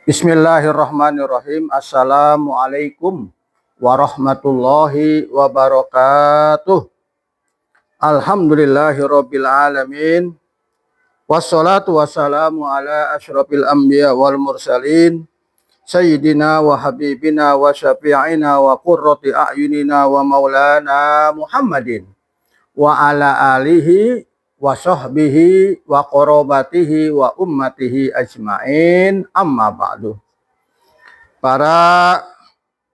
Bismillahirrahmanirrahim. Assalamualaikum warahmatullahi wabarakatuh. Alhamdulillahirabbil alamin. Wassalatu wassalamu ala asyrafil anbiya wal mursalin. Sayyidina wa habibina wa syafi'ina wa qurrati a'yunina wa maulana Muhammadin wa ala alihi wa sahbihi wa qorobatihi wa ummatihi ajmain, amma ba'du. Para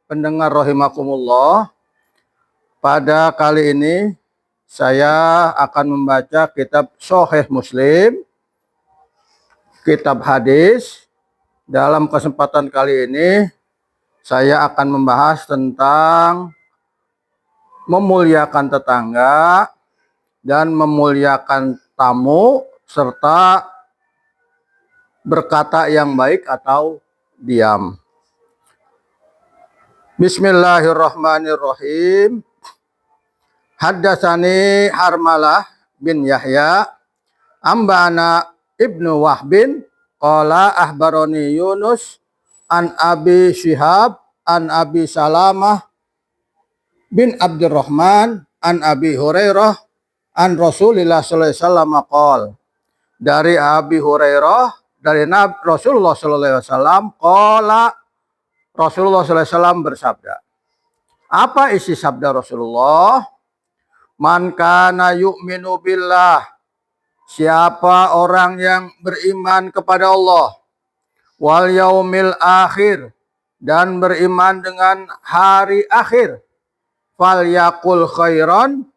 pendengar rahimakumullah, pada kali ini saya akan membaca kitab Sahih Muslim, kitab hadis. Dalam kesempatan kali ini saya akan membahas tentang memuliakan tetangga dan memuliakan tamu, serta berkata yang baik atau diam. Bismillahirrahmanirrahim. Haddatsani Harmalah bin Yahya ambana Ibnu Wahbin qala ahbaroni Yunus an Abi Syihab an Abi Salamah bin Abdurrahman an Abi Hurairah an Rasulillah sallallahu alaihi wasallam qol. Dari Abi Hurairah, dari Nabi Rasulullah sallallahu alaihi wasallam, qala, Rasulullah sallallahu alaihi wasallam bersabda. Apa isi sabda Rasulullah? Man kana yu'minu billah, siapa orang yang beriman kepada Allah, wal yaumil akhir, dan beriman dengan hari akhir, fal yakul khairan,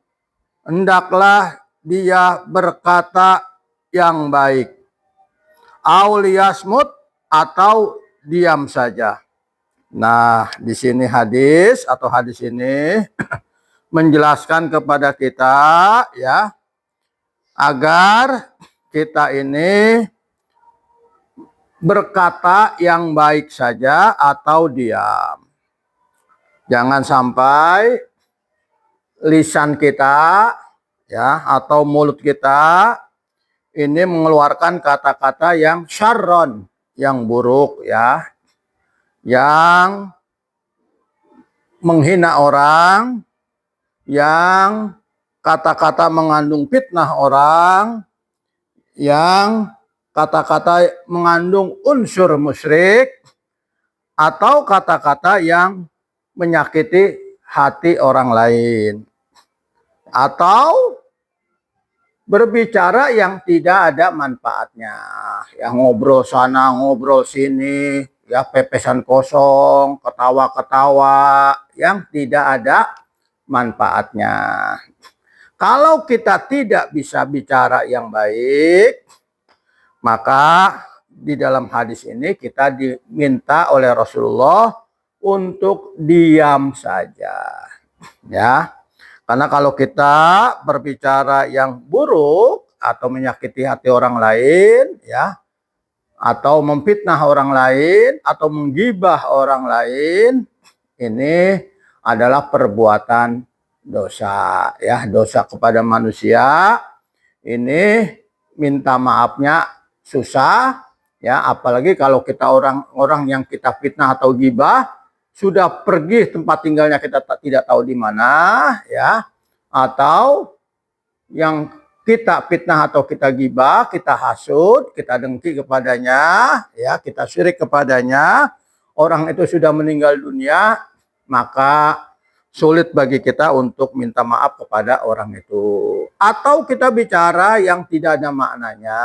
hendaklah dia berkata yang baik, auliyasmut, atau diam saja. Nah, di sini hadis ini menjelaskan kepada kita, ya, agar kita ini berkata yang baik saja atau diam. Jangan sampai lisan kita, ya, atau mulut kita ini mengeluarkan kata-kata yang syarron, yang buruk, ya, yang menghina orang, yang kata-kata mengandung fitnah orang, yang kata-kata mengandung unsur musyrik, atau kata-kata yang menyakiti hati orang lain, atau berbicara yang tidak ada manfaatnya, ya, ngobrol sana ngobrol sini, ya, pepesan kosong, ketawa-ketawa yang tidak ada manfaatnya. Kalau kita tidak bisa bicara yang baik, maka di dalam hadis ini kita diminta oleh Rasulullah untuk diam saja, ya. Karena kalau kita berbicara yang buruk atau menyakiti hati orang lain, ya, atau memfitnah orang lain atau menggibah orang lain, ini adalah perbuatan dosa, ya, dosa kepada manusia. Ini minta maafnya susah, ya, apalagi kalau kita orang-orang yang kita fitnah atau gibah sudah pergi tempat tinggalnya, kita tidak tahu di mana, ya, atau yang kita fitnah atau kita gibah, kita hasud, kita dengki kepadanya, ya, kita syirik kepadanya, orang itu sudah meninggal dunia, maka sulit bagi kita untuk minta maaf kepada orang itu. Atau kita bicara yang tidak ada maknanya,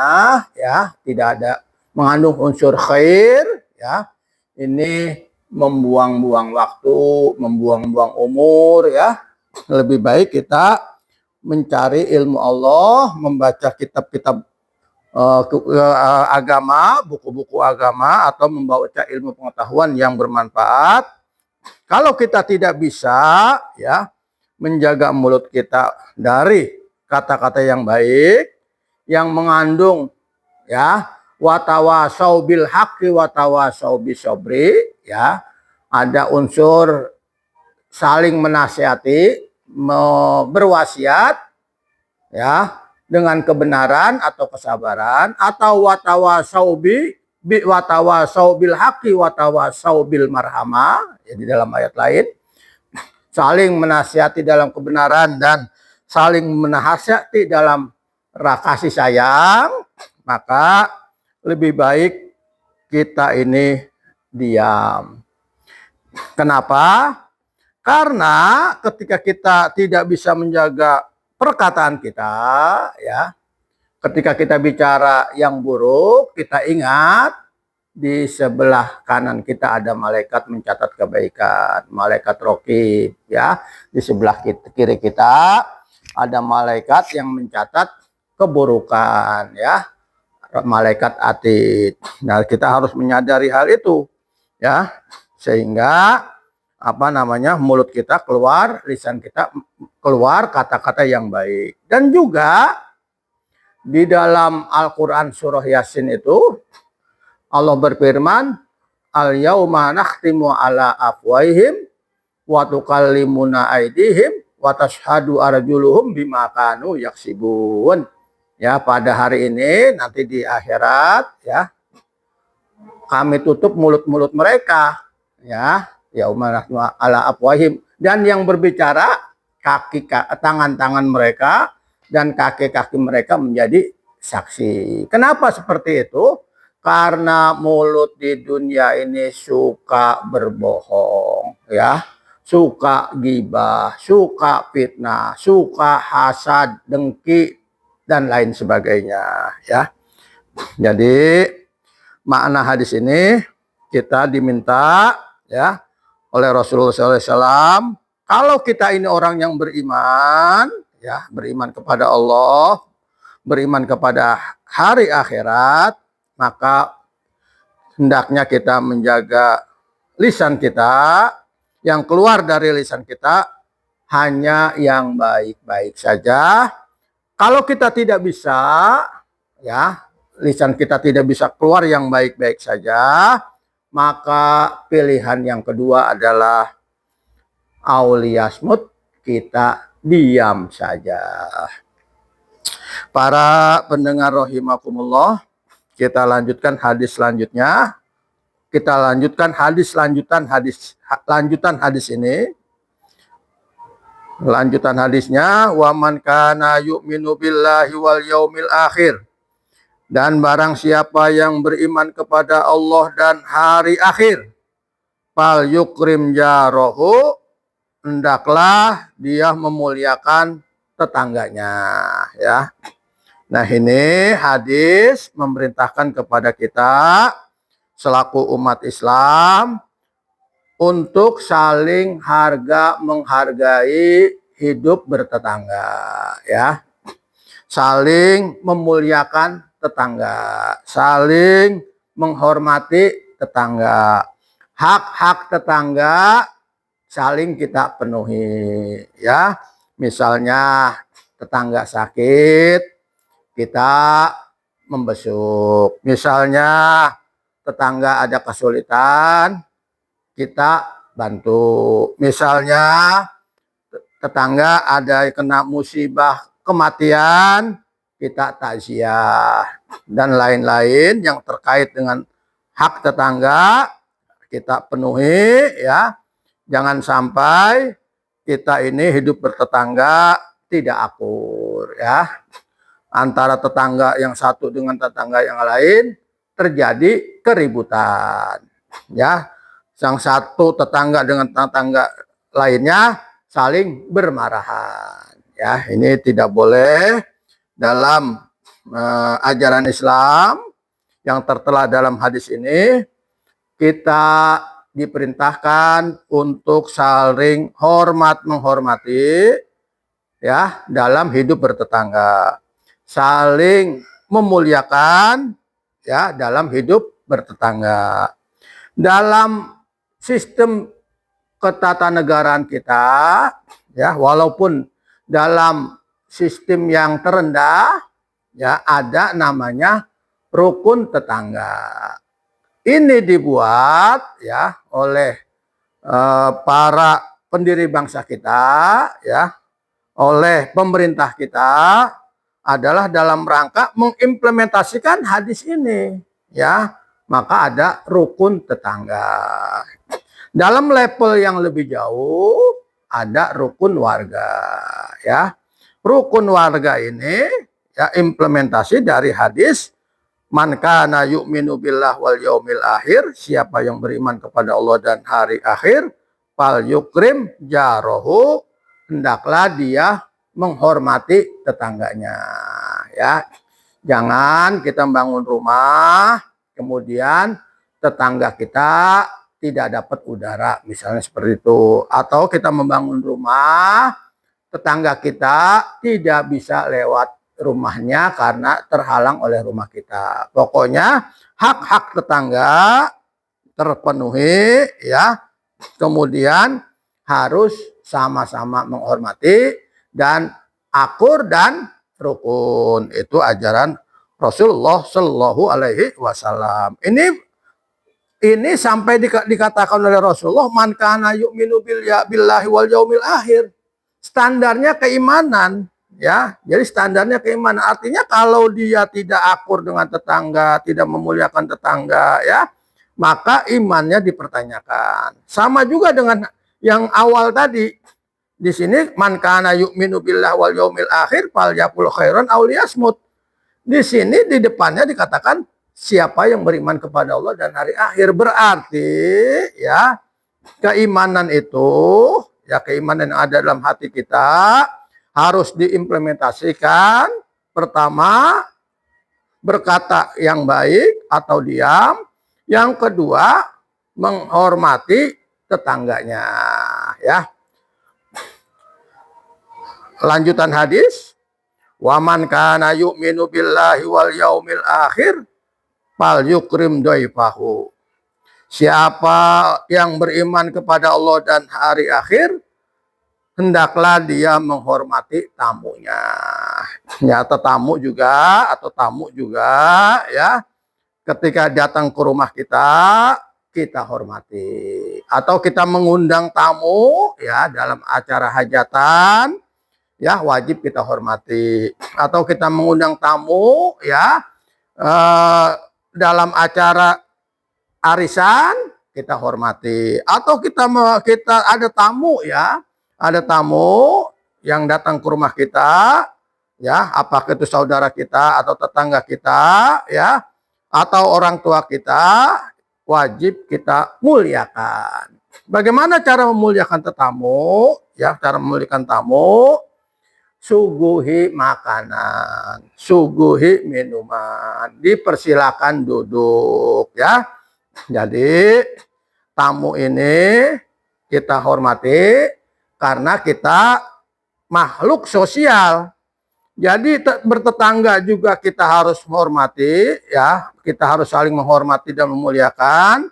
ya, tidak ada mengandung unsur khair, ya, ini membuang-buang waktu, membuang-buang umur, ya. Lebih baik kita mencari ilmu Allah, membaca kitab-kitab agama, buku-buku agama, atau membaca ilmu pengetahuan yang bermanfaat. Kalau kita tidak bisa, ya, menjaga mulut kita dari kata-kata yang baik, yang mengandung, ya, watawasau bil haqqi watawasau bisobri, ya, ada unsur saling menasihati, berwasiat, ya, dengan kebenaran atau kesabaran, atau watawasau bi watawasau bil haqi watawasau bil marhamah. Ya, di dalam ayat lain, saling menasihati dalam kebenaran dan saling menasihati dalam kasih sayang, maka lebih baik kita ini diam. Kenapa? Karena ketika kita tidak bisa menjaga perkataan kita, ya, ketika kita bicara yang buruk, kita ingat di sebelah kanan kita ada malaikat mencatat kebaikan, malaikat raqib, ya. Di sebelah kiri kita ada malaikat yang mencatat keburukan, ya, malaikat atid. Nah, kita harus menyadari hal itu, ya, sehingga mulut kita keluar, lisan kita keluar kata-kata yang baik. Dan juga di dalam Al-Quran surah Yasin itu Allah berfirman, al-yauma nakhtimu ala afwaihim wa tukallimuna aydihim wa tashhadu arjuluhum bima kanu yaksibun. Ya, pada hari ini nanti di akhirat, ya, kami tutup mulut-mulut mereka, ya, yauma nakhtimu ala afwaihim, dan yang berbicara tangan-tangan mereka dan kaki-kaki mereka menjadi saksi. Kenapa seperti itu? Karena mulut di dunia ini suka berbohong, ya, suka gibah, suka fitnah, suka hasad, dengki, dan lain sebagainya, ya. Jadi makna hadis ini kita diminta, ya, oleh Rasulullah SAW, kalau kita ini orang yang beriman, ya, beriman kepada Allah, beriman kepada hari akhirat, maka hendaknya kita menjaga lisan kita, yang keluar dari lisan kita hanya yang baik-baik saja. Kalau kita tidak bisa, ya, lisan kita tidak bisa keluar yang baik-baik saja, maka pilihan yang kedua adalah auliyasmut, kita diam saja. Para pendengar rahimakumullah, kita lanjutkan hadis selanjutnya. Kita lanjutkan lanjutan hadis ini. Lanjutan hadisnya, wa man kana yu'minu billahi wal yaumil akhir. Dan barang siapa yang beriman kepada Allah dan hari akhir, fal yukrim jarahu, hendaklah dia memuliakan tetangganya, ya. Nah, ini hadis memerintahkan kepada kita selaku umat Islam untuk saling menghargai hidup bertetangga, ya. Saling memuliakan tetangga, saling menghormati tetangga. Hak-hak tetangga saling kita penuhi, ya. Misalnya tetangga sakit, kita membesuk. Misalnya tetangga ada kesulitan, kita bantu. Misalnya tetangga ada kena musibah kematian, kita takziah, dan lain-lain yang terkait dengan hak tetangga kita penuhi, ya. Jangan sampai kita ini hidup bertetangga tidak akur, ya. Antara tetangga yang satu dengan tetangga yang lain terjadi keributan, ya. Yang satu tetangga dengan tetangga lainnya saling bermarahan, ya. Ini tidak boleh dalam ajaran Islam yang tertera dalam hadis ini. Kita diperintahkan untuk saling menghormati, ya, dalam hidup bertetangga, saling memuliakan, ya, dalam hidup bertetangga. Dalam sistem ketatanegaraan kita, ya, walaupun dalam sistem yang terendah, ya, ada namanya rukun tetangga. Ini dibuat, ya, oleh para pendiri bangsa kita, ya, oleh pemerintah kita, adalah dalam rangka mengimplementasikan hadis ini, ya, maka ada rukun tetangga. Dalam level yang lebih jauh ada rukun warga, ya. Rukun warga ini ya implementasi dari hadis man kana yu'minu billah wal yaumil akhir, siapa yang beriman kepada Allah dan hari akhir, fal yukrim jarohu, hendaklah dia menghormati tetangganya, ya. Jangan kita bangun rumah kemudian tetangga kita tidak dapat udara, misalnya seperti itu. Atau kita membangun rumah, tetangga kita tidak bisa lewat rumahnya karena terhalang oleh rumah kita. Pokoknya hak-hak tetangga terpenuhi, ya. Kemudian harus sama-sama menghormati dan akur dan rukun. Itu ajaran Rasulullah Shallallahu Alaihi Wasallam. Ini sampai dikatakan oleh Rasulullah, man kana yu'minu billahi wal yaumil akhir. Standarnya keimanan, ya. Jadi standarnya keimanan. Artinya kalau dia tidak akur dengan tetangga, tidak memuliakan tetangga, ya, maka imannya dipertanyakan. Sama juga dengan yang awal tadi. Di sini man kana yu'minu billahi wal yaumil akhir falyaqul khairan aw liyasmut. Di sini di depannya dikatakan siapa yang beriman kepada Allah dan hari akhir. Berarti ya keimanan itu, ya keimanan yang ada dalam hati kita harus diimplementasikan. Pertama, berkata yang baik atau diam. Yang kedua, menghormati tetangganya, ya. Lanjutan hadis, waman kana yu'minu billahi wal yaumil akhir fal yukrim dhaifahu. Siapa yang beriman kepada Allah dan hari akhir, hendaklah dia menghormati tamunya. Ya, tetamu juga atau tamu juga, ya. Ketika datang ke rumah kita hormati. Atau kita mengundang tamu, ya, dalam acara hajatan, ya, wajib kita hormati. Atau kita mengundang tamu, ya, dalam acara arisan, kita hormati. Atau kita ada tamu, ya, ada tamu yang datang ke rumah kita, ya, apakah itu saudara kita atau tetangga kita, ya, atau orang tua kita, wajib kita muliakan. Bagaimana cara memuliakan tetamu? Ya, cara memuliakan tamu, suguhi makanan, suguhi minuman, dipersilakan duduk, ya. Jadi tamu ini kita hormati karena kita makhluk sosial. Jadi bertetangga juga kita harus menghormati, ya. Kita harus saling menghormati dan memuliakan.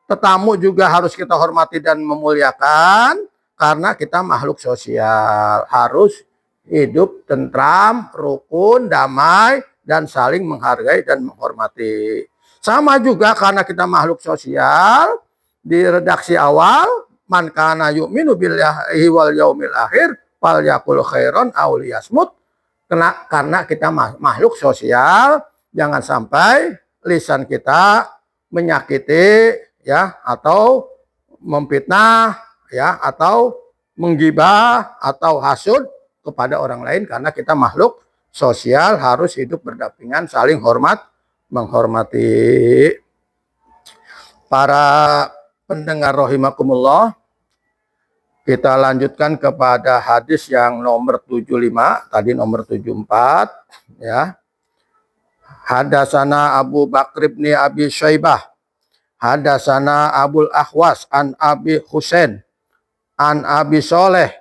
Tetamu juga harus kita hormati dan memuliakan karena kita makhluk sosial. Harus hidup tentram, rukun, damai, dan saling menghargai dan menghormati. Sama juga karena kita makhluk sosial, di redaksi awal, man kana yu'minu billahi wal yaumil akhir falyaqul khairan aw liyasmut. Karena kita makhluk sosial, jangan sampai lisan kita menyakiti, ya, atau memfitnah, ya, atau menggibah atau hasud kepada orang lain, karena kita makhluk sosial harus hidup berdampingan, saling menghormati. Para pendengar rahimakumullah, kita lanjutkan kepada hadis yang nomor 75, tadi nomor 74, ya. Hadasana Abu Bakr bin Abi Syaibah, hadasana Abul Ahwas an Abi Husain an Abi Soleh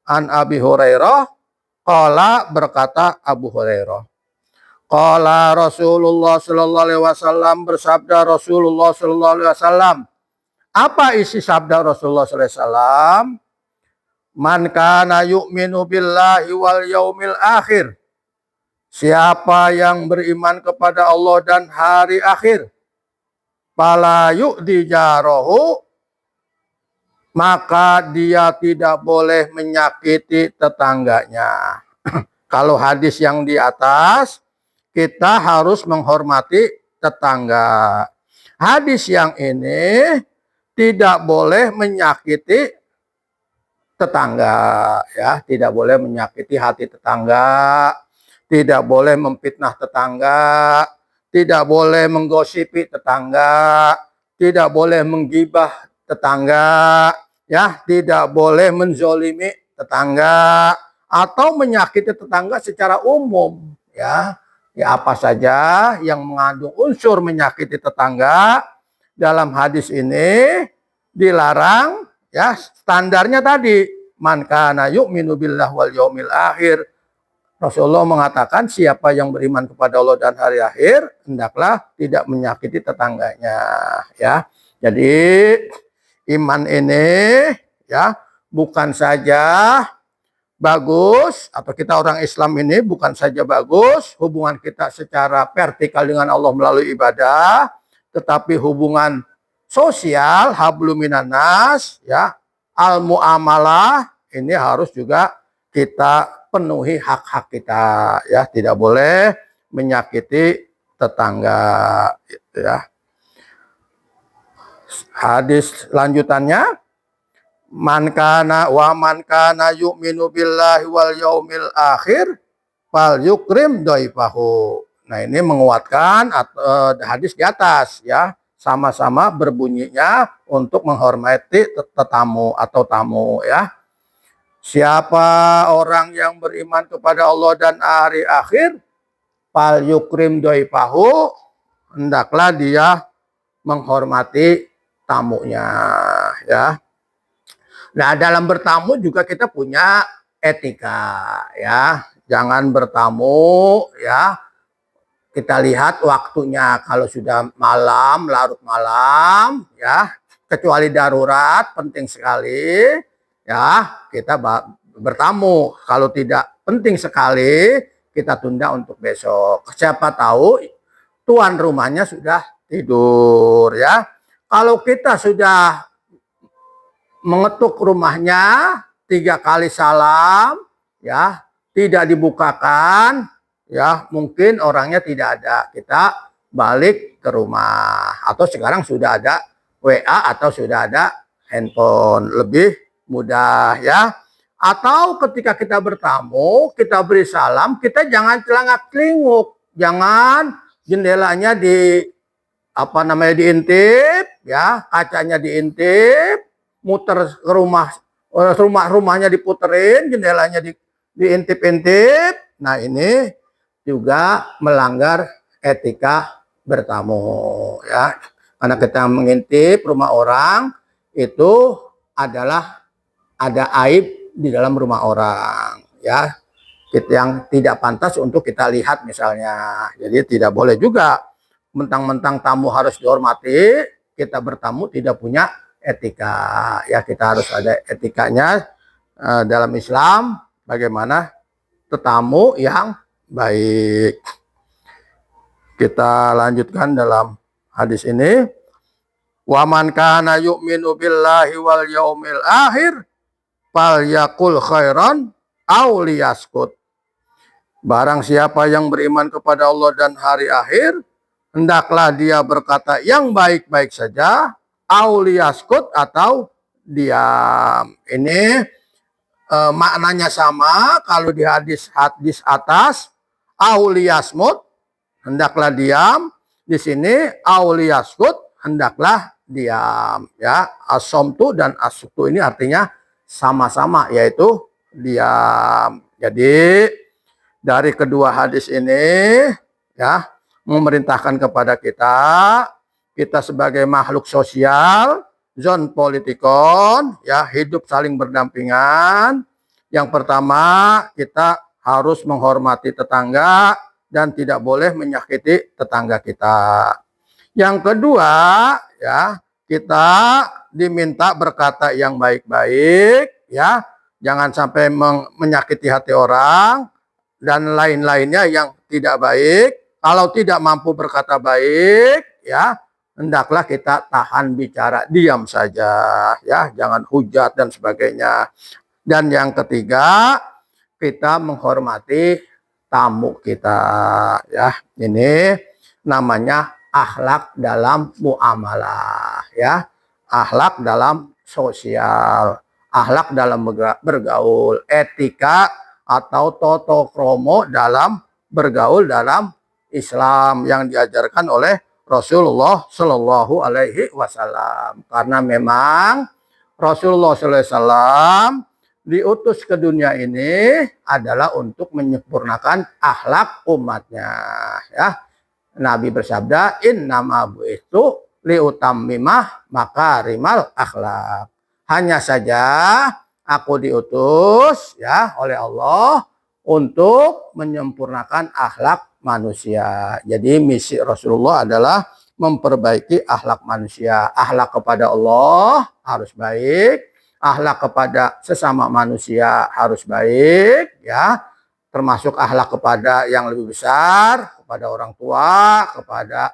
an Abi Hurairah, qala, berkata Abu Hurairah, qala Rasulullah sallallahu alaihi wasallam, bersabda Rasulullah sallallahu alaihi wasallam. Apa isi sabda Rasulullah sallallahu alaihi wasallam? Man kana yu'minu billahi wal yaumil akhir. Siapa yang beriman kepada Allah dan hari akhir, fala yu'di jarahu, maka dia tidak boleh menyakiti tetangganya. Kalau hadis yang di atas, kita harus menghormati tetangga. hadis yang ini tidak boleh menyakiti tetangga, ya, tidak boleh menyakiti hati tetangga, tidak boleh memfitnah tetangga, tidak boleh menggosipi tetangga, tidak boleh menggibah tetangga, ya, tidak boleh menzolimi tetangga atau menyakiti tetangga secara umum, ya. Ya, apa saja yang mengandung unsur menyakiti tetangga dalam hadis ini dilarang. Ya, standarnya tadi, man kana yu'minu billah wal yaumil akhir. Rasulullah mengatakan siapa yang beriman kepada Allah dan hari akhir hendaklah tidak menyakiti tetangganya, ya. Jadi iman ini, ya, bukan saja bagus, atau kita orang Islam ini bukan saja bagus hubungan kita secara vertikal dengan Allah melalui ibadah, tetapi hubungan sosial, habluminan nas, ya, al muamalah, ini harus juga kita penuhi hak-hak kita, ya, tidak boleh menyakiti tetangga, ya. Hadis lanjutannya, man kana yu'minu billahi wal yaumil akhir fal yukrim dhaifahu. Nah, ini menguatkan hadis di atas, ya. Sama-sama berbunyinya untuk menghormati tetamu atau tamu, ya. Siapa orang yang beriman kepada Allah dan hari akhir, fal yukrim dhaifahu, hendaklah dia menghormati tamunya, ya. Nah, dalam bertamu juga kita punya etika, ya. Jangan bertamu, ya, kita lihat waktunya, kalau sudah malam, larut malam, ya, kecuali darurat penting sekali, ya, kita bertamu. Kalau tidak penting sekali, kita tunda untuk besok. Siapa tahu tuan rumahnya sudah tidur, ya. Kalau kita sudah mengetuk rumahnya 3 kali salam, ya, tidak dibukakan, ya, mungkin orangnya tidak ada, kita balik ke rumah. Atau sekarang sudah ada WA atau sudah ada handphone, lebih mudah, ya. Atau ketika kita bertamu, kita beri salam, kita jangan celangak-celinguk, jangan jendelanya diintip, ya, kacanya diintip, muter ke rumahnya diputerin, jendelanya diintip-intip. Nah, ini juga melanggar etika bertamu, ya. Karena kita mengintip rumah orang itu adalah ada aib di dalam rumah orang, ya, yang tidak pantas untuk kita lihat misalnya. Jadi tidak boleh juga mentang-mentang tamu harus dihormati, kita bertamu tidak punya etika, ya. Kita harus ada etikanya dalam Islam, bagaimana tetamu yang baik. Kita lanjutkan dalam hadis ini, wa man kana yu'minu billahi wal yaumil akhir falyaqul khairan aw liyaskut. Barang siapa yang beriman kepada Allah dan hari akhir, hendaklah dia berkata yang baik-baik saja, aw liyaskut, atau diam. Ini maknanya sama. Kalau di hadis atas aw liyasmut, hendaklah diam. Di sini aw liyaskut, hendaklah diam, ya. As-somtu dan as-suktu ini artinya sama-sama, yaitu diam. Jadi dari kedua hadis ini, ya, memerintahkan kepada kita sebagai makhluk sosial, zon politikon, ya, hidup saling berdampingan. Yang pertama, kita harus menghormati tetangga dan tidak boleh menyakiti tetangga kita. Yang kedua, ya, kita diminta berkata yang baik-baik, ya, jangan sampai menyakiti hati orang dan lain-lainnya yang tidak baik. Kalau tidak mampu berkata baik, ya, hendaklah kita tahan bicara, diam saja, ya, jangan hujat dan sebagainya. Dan yang ketiga, kita menghormati tamu kita, ya. Ini namanya akhlak dalam muamalah, ya, akhlak dalam sosial, akhlak dalam bergaul, etika atau toto kromo dalam bergaul dalam Islam yang diajarkan oleh Rasulullah Shallallahu Alaihi Wasallam. Karena memang Rasulullah Shallallahu Alaihi Wasallam diutus ke dunia ini adalah untuk menyempurnakan akhlak umatnya, ya. Nabi bersabda, innama bu'itsu liutammimah makarimal akhlak. Hanya saja aku diutus, ya, oleh Allah untuk menyempurnakan akhlak manusia. Jadi misi Rasulullah adalah memperbaiki akhlak manusia. Akhlak kepada Allah harus baik, akhlak kepada sesama manusia harus baik, ya, termasuk akhlak kepada yang lebih besar, kepada orang tua, kepada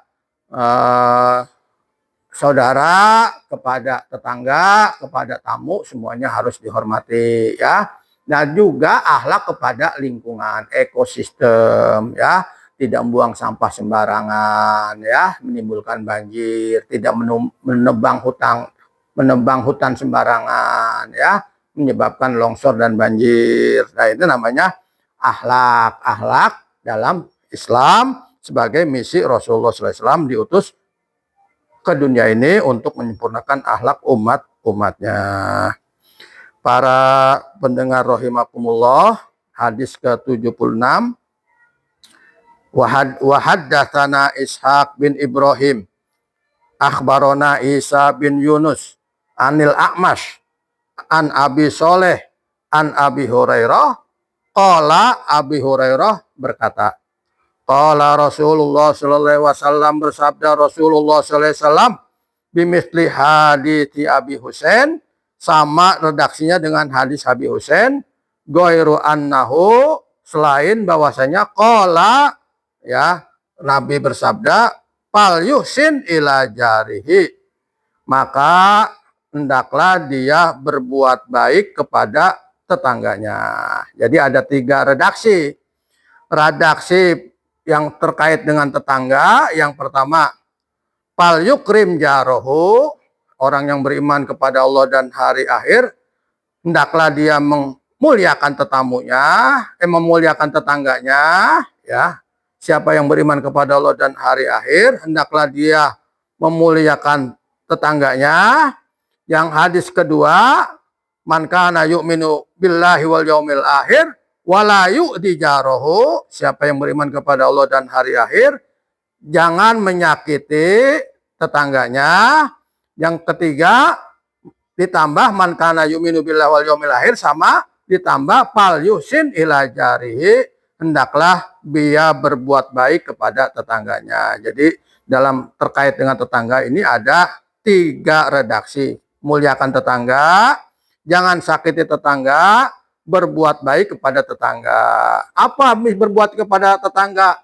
saudara, kepada tetangga, kepada tamu, semuanya harus dihormati, ya. Dan juga akhlak kepada lingkungan, ekosistem, ya, tidak membuang sampah sembarangan, ya, menimbulkan banjir, tidak menebang hutan sembarangan, ya, menyebabkan longsor dan banjir. Nah, itu namanya akhlak dalam Islam sebagai misi Rasulullah SAW diutus ke dunia ini untuk menyempurnakan akhlak umatnya. Para pendengar rahimakumullah, hadis ke-76, wahaddatsana Ishaq bin Ibrahim akhbarona Isa bin Yunus anil A'mash an Abi Soleh an Abi Hurairah. Qala Abi Hurairah berkata, qala Rasulullah sallallahu alaihi wasallam, bersabda Rasulullah sallallahu alaihi wasallam, bimithli hadithi Abi Husain, sama redaksinya dengan hadis Abi Husain, ghairu annahu, selain bahwasanya qala, ya, Nabi bersabda, fal yuhsin ila jarihi, maka hendaklah dia berbuat baik kepada tetangganya. Jadi ada 3 redaksi. Redaksi yang terkait dengan tetangga, yang pertama, fal yukrim jarohu, orang yang beriman kepada Allah dan hari akhir, hendaklah dia memuliakan memuliakan tetangganya, ya. Siapa yang beriman kepada Allah dan hari akhir, hendaklah dia memuliakan tetangganya. Yang hadis kedua, man kana yu'minu billahi wal yaumil akhir wala yu'di jarahu, siapa yang beriman kepada Allah dan hari akhir, jangan menyakiti tetangganya. Yang ketiga, ditambah man kana yu'minu billahi wal yaumil akhir, sama ditambah fal yusin ila jarihi, hendaklah dia berbuat baik kepada tetangganya. Jadi dalam terkait dengan tetangga ini ada 3 redaksi. Muliakan tetangga, jangan sakiti tetangga, berbuat baik kepada tetangga. Apa berbuat kepada tetangga?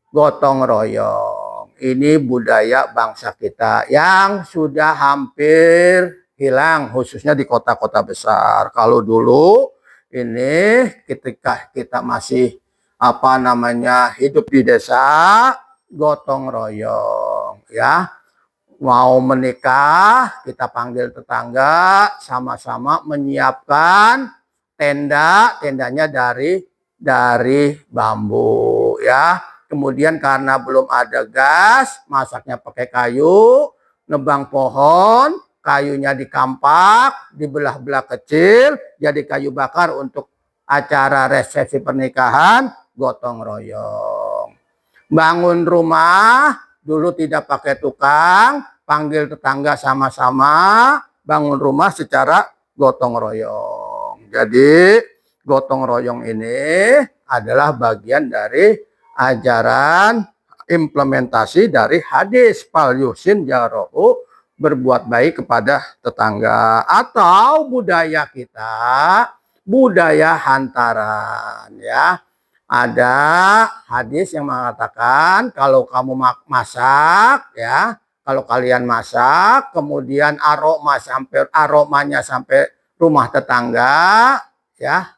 Gotong royong. Ini budaya bangsa kita yang sudah hampir hilang, khususnya di kota-kota besar. Kalau dulu ini ketika kita masih hidup di desa, gotong royong, ya. Mau menikah, kita panggil tetangga, sama-sama menyiapkan tendanya dari bambu, ya. Kemudian karena belum ada gas, masaknya pakai kayu, nebang pohon, kayunya dikampak, dibelah-belah kecil, jadi kayu bakar untuk acara resepsi pernikahan, gotong royong. Bangun rumah, dulu tidak pakai tukang, panggil tetangga sama-sama, bangun rumah secara gotong royong. Jadi gotong royong ini adalah bagian dari ajaran implementasi dari hadis fal yusin jarohu, berbuat baik kepada tetangga. Atau budaya kita, budaya hantaran, ya. Ada hadis yang mengatakan kalau kamu masak, ya, kalau kalian masak, kemudian aromanya sampai rumah tetangga, ya,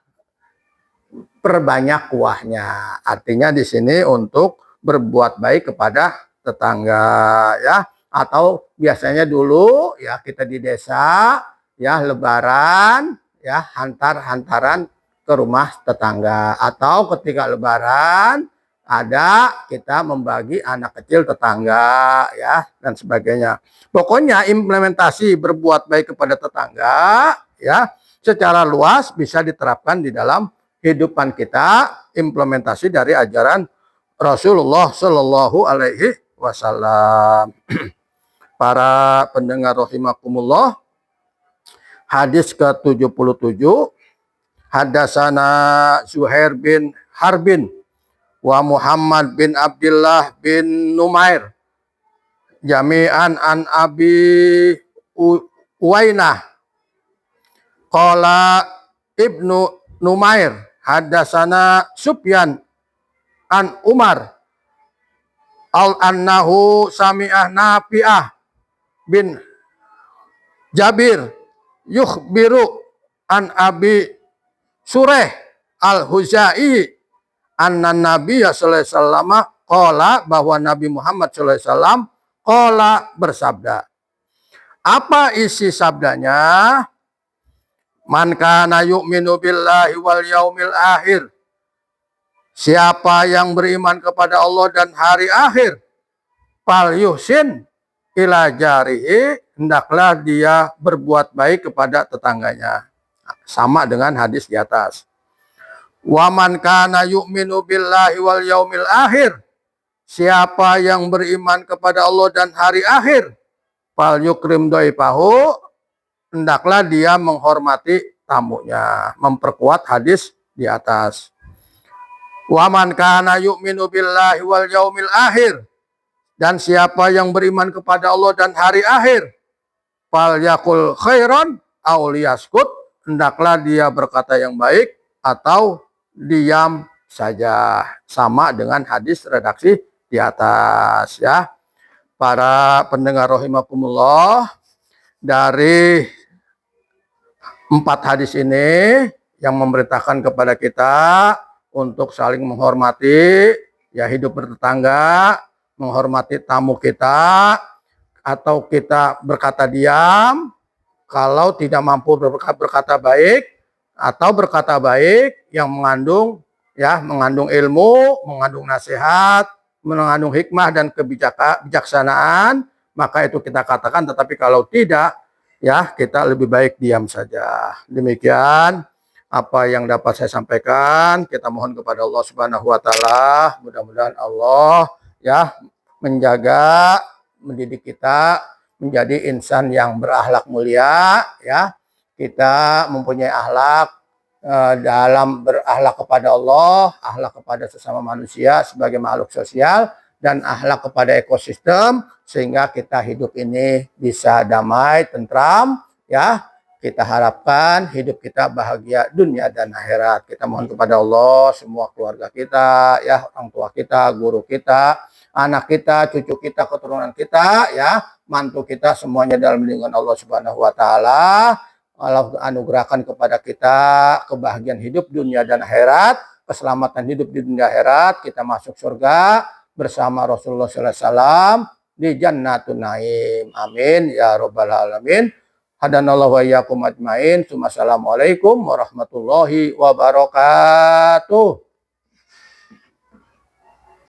perbanyak kuahnya. Artinya di sini untuk berbuat baik kepada tetangga ya. Atau biasanya dulu ya kita di desa ya lebaran ya hantaran ke rumah tetangga, atau ketika lebaran ada kita membagi anak kecil tetangga ya dan sebagainya. Pokoknya implementasi berbuat baik kepada tetangga ya secara luas bisa diterapkan di dalam kehidupan kita, implementasi dari ajaran Rasulullah Shallallahu Alaihi Wasallam. Para pendengar rahimakumullah, hadis ke-77, hadasana Zuhair bin Harbin wa Muhammad bin Abdullah bin Numair jami'an an Abi Uwainah qala Ibnu Numair hadasana Sufyan an Umar al-annahu sami'ah Nafi'ah bin Jabir yukhbiru an Abi Sureh al-Huzai anna Nabiya sallallahu alaihi wasallam qala, bahwa Nabi Muhammad sallallahu alaihi wasallam qala bersabda. Apa isi sabdanya? Man kana yu'minu billahi wal yaumil akhir. Siapa yang beriman kepada Allah dan hari akhir, fal yuhsin ila jarihi, hendaklah dia berbuat baik kepada tetangganya. Sama dengan hadis di atas. Wa man kana yu'minu billahi wal yaumil akhir. Siapa yang beriman kepada Allah dan hari akhir, fal yukrim dhaifahu, hendaklah dia menghormati tamunya. Memperkuat hadis di atas. Wa man kana yu'minu billahi wal yaumil akhir. Dan siapa yang beriman kepada Allah dan hari akhir, fal yakul khairan aw liyaskut, hendaklah dia berkata yang baik atau diam saja. Sama dengan hadis redaksi di atas ya. Para pendengar rahimakumullah, dari 4 hadis ini yang memerintahkan kepada kita untuk saling menghormati ya, hidup bertetangga, menghormati tamu kita, atau kita berkata diam kalau tidak mampu berkata baik, atau berkata baik yang mengandung ilmu, mengandung nasihat, mengandung hikmah dan kebijaksanaan, maka itu kita katakan. Tetapi kalau tidak ya, kita lebih baik diam saja. Demikian apa yang dapat saya sampaikan. Kita mohon kepada Allah Subhanahu wa taala, mudah-mudahan Allah ya menjaga, mendidik kita menjadi insan yang berakhlak mulia ya. Kita mempunyai akhlak dalam berakhlak kepada Allah, akhlak kepada sesama manusia sebagai makhluk sosial, dan akhlak kepada ekosistem, sehingga kita hidup ini bisa damai, tentram ya. Kita harapkan hidup kita bahagia dunia dan akhirat. Kita mohon kepada Allah, semua keluarga kita ya, orang tua kita, guru kita, anak kita, cucu kita, keturunan kita ya, mantu kita, semuanya dalam lindungan Allah Subhanahu wa taala. Allah anugerahkan kepada kita kebahagiaan hidup dunia dan akhirat, keselamatan hidup di dunia akhirat, kita masuk surga bersama Rasulullah sallallahu alaihi wasallam di Jannatun Naim. Amin ya rabbal alamin. Hadanallahu wa iyyakum ajmain. Assalamualaikum warahmatullahi wabarakatuh.